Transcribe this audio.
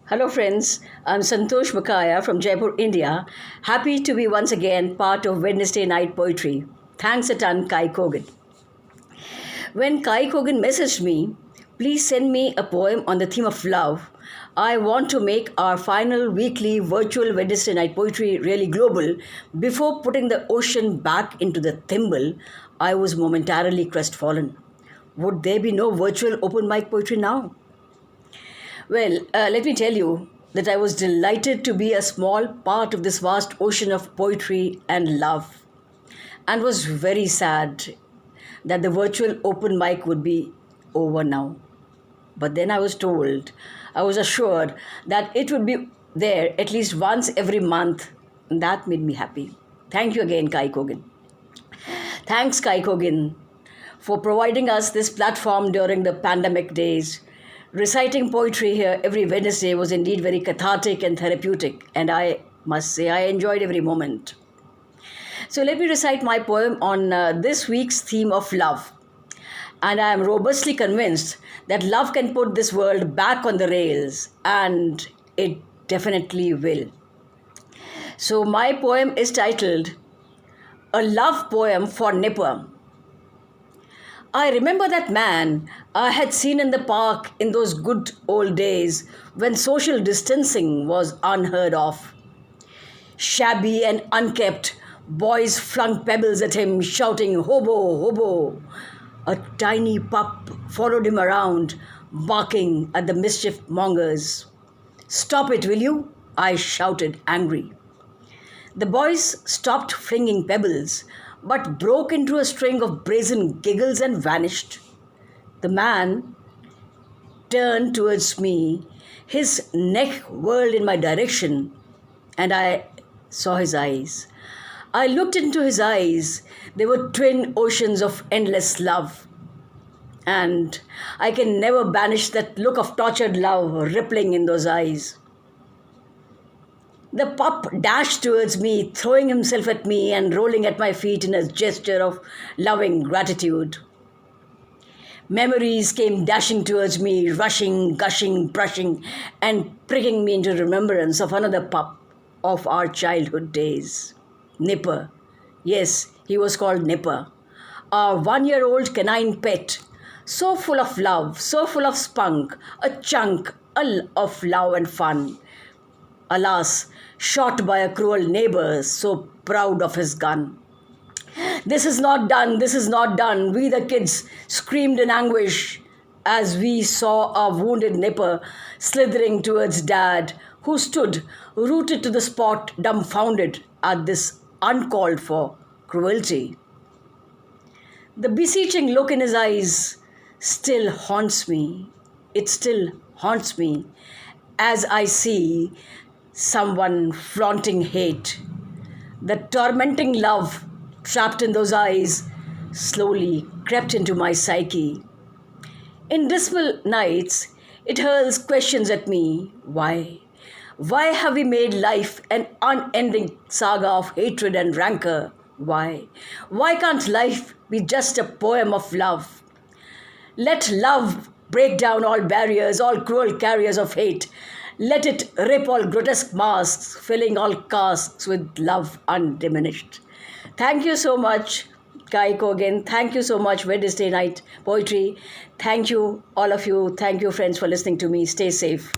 Hello, friends. I'm Santosh Bakaya from Jaipur, India. Happy to be once again part of Wednesday Night Poetry. Thanks a ton, Kai Kogan. When Kai Kogan messaged me, please send me a poem on the theme of love. I want to make our final weekly virtual Wednesday Night Poetry really global. Before putting the ocean back into the thimble, I was momentarily crestfallen. Would there be no virtual open mic poetry now? Well, let me tell you that I was delighted to be a small part of this vast ocean of poetry and love, and was very sad that the virtual open mic would be over now. But then I was assured that it would be there at least once every month, and that made me happy. Thank you again, Kai Kogan. Thanks, Kai Kogan, for providing us this platform during the pandemic days. Reciting poetry here every Wednesday was indeed very cathartic and therapeutic, and I must say I enjoyed every moment. So let me recite my poem on this week's theme of love. And I am robustly convinced that love can put this world back on the rails, and it definitely will. So my poem is titled A Love Poem for Nipper. I remember that man I had seen in the park in those good old days when social distancing was unheard of. Shabby and unkempt, boys flung pebbles at him, shouting, "Hobo, hobo." A tiny pup followed him around, barking at the mischief mongers. "Stop it, will you?" I shouted, angry. The boys stopped flinging pebbles, but broke into a string of brazen giggles and vanished. The man turned towards me, his neck whirled in my direction, and I saw his eyes. I looked into his eyes. They were twin oceans of endless love. And I can never banish that look of tortured love rippling in those eyes. The pup dashed towards me, throwing himself at me and rolling at my feet in a gesture of loving gratitude. Memories came dashing towards me, rushing, gushing, brushing, and pricking me into remembrance of another pup of our childhood days. Nipper. Yes, he was called Nipper. Our 1-year-old canine pet. So full of love, so full of spunk, a chunk of love and fun. Alas, shot by a cruel neighbor, so proud of his gun. "This is not done, this is not done," we the kids screamed in anguish as we saw our wounded Nipper slithering towards Dad, who stood rooted to the spot, dumbfounded at this uncalled for cruelty. The beseeching look in his eyes still haunts me. It still haunts me as I see someone flaunting hate. The tormenting love trapped in those eyes slowly crept into my psyche. In dismal nights, it hurls questions at me. Why? Why have we made life an unending saga of hatred and rancor? Why? Why can't life be just a poem of love? Let love break down all barriers, all cruel carriers of hate. Let it rip all grotesque masks, filling all casks with love undiminished. Thank you so much, Kai Kogan. Thank you so much, Wednesday Night Poetry. Thank you, all of you. Thank you, friends, for listening to me. Stay safe.